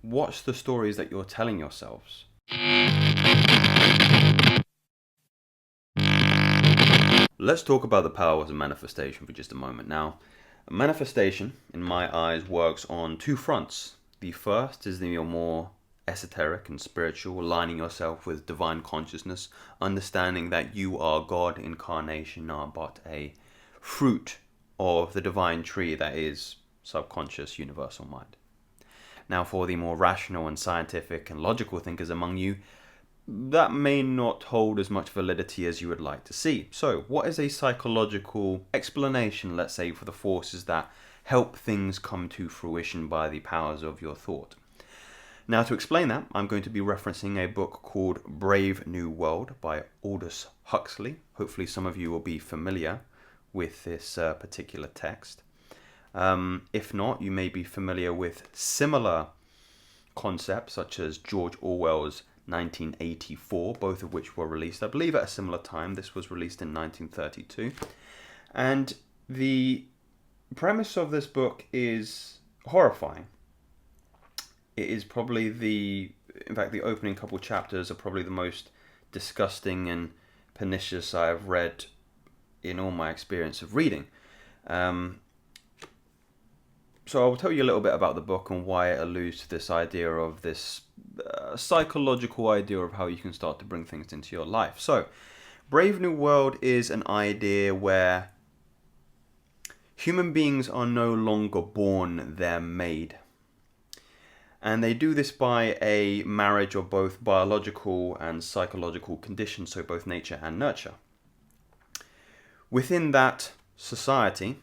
What's the stories that you're telling yourselves? Let's talk about the powers of manifestation for just a moment. Now, manifestation, in my eyes, works on two fronts. The first is the more esoteric and spiritual, aligning yourself with divine consciousness, understanding that you are God incarnation, are but a fruit of the divine tree that is subconscious universal mind. Now, for the more rational and scientific and logical thinkers among you, that may not hold as much validity as you would like to see. So, what is a psychological explanation, let's say, for the forces that help things come to fruition by the powers of your thought? Now, to explain that, I'm going to be referencing a book called Brave New World by Aldous Huxley. Hopefully some of you will be familiar with this particular text. If not, you may be familiar with similar concepts such as George Orwell's 1984, both of which were released, I believe, at a similar time. This was released in 1932. And the premise of this book is horrifying. It is probably in fact, the opening couple chapters are probably the most disgusting and pernicious I have read in all my experience of reading. So I'll tell you a little bit about the book and why it alludes to this idea of this psychological idea of how you can start to bring things into your life. So, Brave New World is an idea where human beings are no longer born, they're made. And they do this by a marriage of both biological and psychological conditions, so both nature and nurture. Within that society,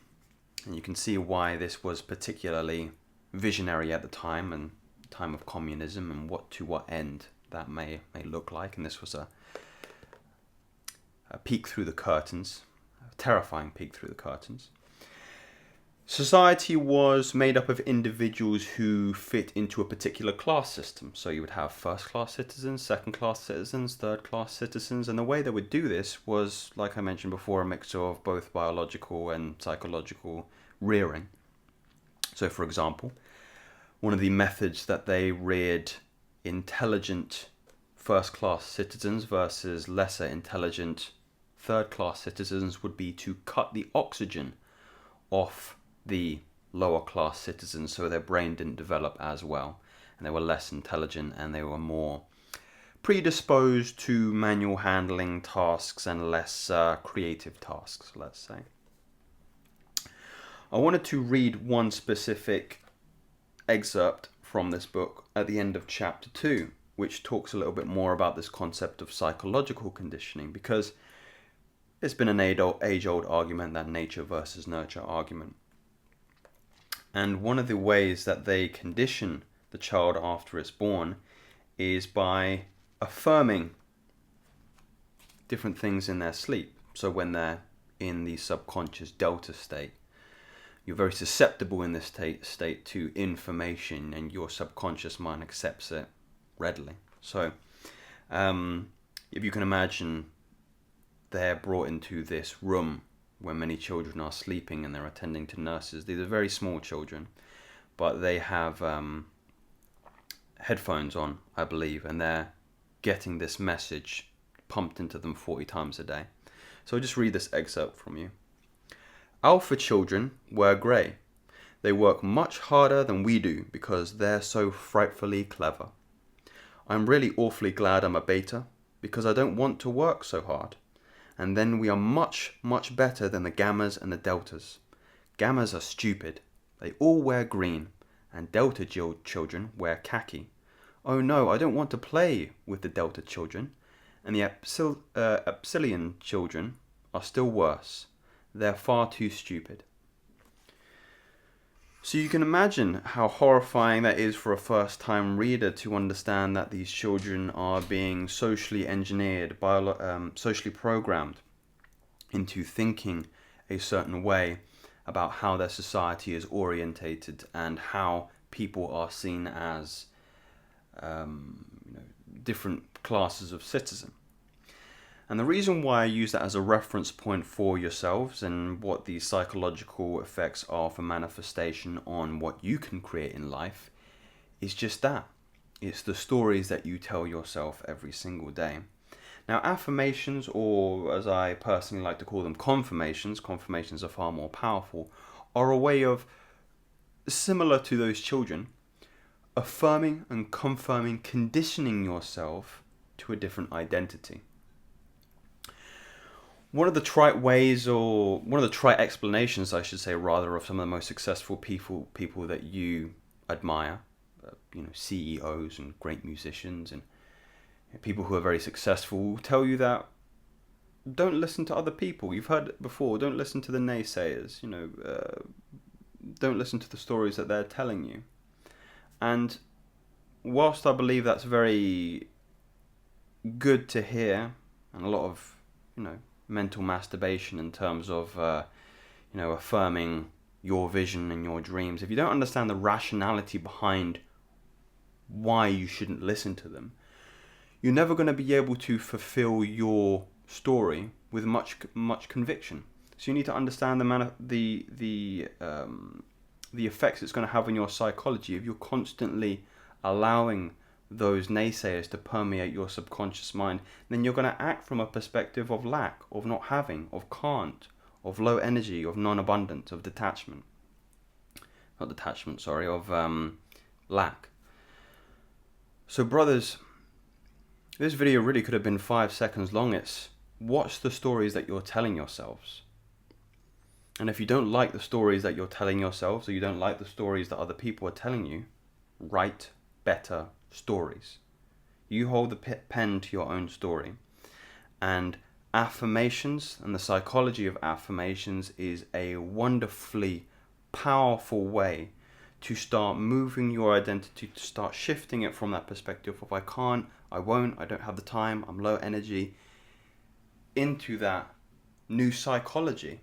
and you can see why this was particularly visionary at the time and time of communism and what end that may look like. And this was a peek through the curtains, a terrifying peek through the curtains. Society was made up of individuals who fit into a particular class system. So you would have first-class citizens, second-class citizens, third-class citizens, and the way they would do this was, like I mentioned before, a mixture of both biological and psychological rearing. So, for example, one of the methods that they reared intelligent first-class citizens versus lesser intelligent third-class citizens would be to cut the oxygen off the lower class citizens so their brain didn't develop as well, and they were less intelligent and they were more predisposed to manual handling tasks and less creative tasks, let's say. I wanted to read one specific excerpt from this book at the end of chapter 2, which talks a little bit more about this concept of psychological conditioning, because it's been an age-old argument, that nature versus nurture argument. And one of the ways that they condition the child after it's born is by affirming different things in their sleep. So when they're in the subconscious delta state, you're very susceptible in this state to information, and your subconscious mind accepts it readily. So if you can imagine, they're brought into this room where many children are sleeping and they're attending to nurses. These are very small children, but they have headphones on, I believe, and they're getting this message pumped into them 40 times a day. So I'll just read this excerpt from you. Alpha children wear grey. They work much harder than we do because they're so frightfully clever. I'm really awfully glad I'm a beta because I don't want to work so hard. And then we are much, much better than the gammas and the deltas. Gammas are stupid. They all wear green, and delta children wear khaki. Oh no, I don't want to play with the delta children. And the epsilon children are still worse. They're far too stupid. So you can imagine how horrifying that is for a first-time reader to understand that these children are being socially engineered, socially programmed into thinking a certain way about how their society is orientated and how people are seen as different classes of citizen. And the reason why I use that as a reference point for yourselves and what the psychological effects are for manifestation on what you can create in life is just that. It's the stories that you tell yourself every single day. Now, affirmations, or as I personally like to call them, confirmations are far more powerful, are a way of, similar to those children, affirming and confirming, conditioning yourself to a different identity. One of the trite ways, or one of the trite explanations, I should say, rather, of some of the most successful people that you admire, CEOs and great musicians and people who are very successful, will tell you that don't listen to other people. You've heard it before. Don't listen to the naysayers. Don't listen to the stories that they're telling you. And whilst I believe that's very good to hear, and a lot of, mental masturbation in terms of, affirming your vision and your dreams, if you don't understand the rationality behind why you shouldn't listen to them, you're never going to be able to fulfill your story with much conviction. So you need to understand the effects it's going to have on your psychology if you're constantly allowing those naysayers to permeate your subconscious mind. Then you're going to act from a perspective of lack, of not having, of can't, of low energy, of non-abundance, of lack. So brothers, this video really could have been 5 seconds long. It's watch the stories that you're telling yourselves. And if you don't like the stories that you're telling yourselves, or you don't like the stories that other people are telling you, write better stories. You hold the pen to your own story. And affirmations and the psychology of affirmations is a wonderfully powerful way to start moving your identity, to start shifting it from that perspective of I can't, I won't, I don't have the time, I'm low energy, into that new psychology,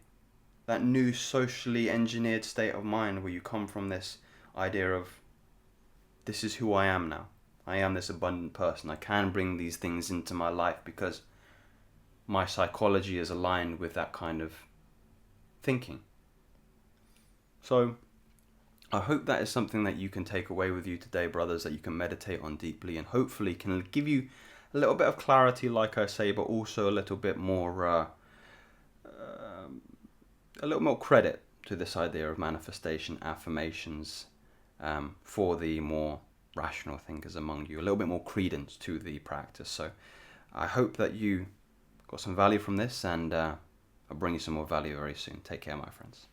that new socially engineered state of mind where you come from this idea of this is who I am now. I am this abundant person. I can bring these things into my life because my psychology is aligned with that kind of thinking. So I hope that is something that you can take away with you today, brothers, that you can meditate on deeply, and hopefully can give you a little bit of clarity, like I say, but also a little bit more, credit to this idea of manifestation, affirmations, for the more rational thinkers among you, a little bit more credence to the practice. So I hope that you got some value from this, and I'll bring you some more value very soon. Take care, my friends.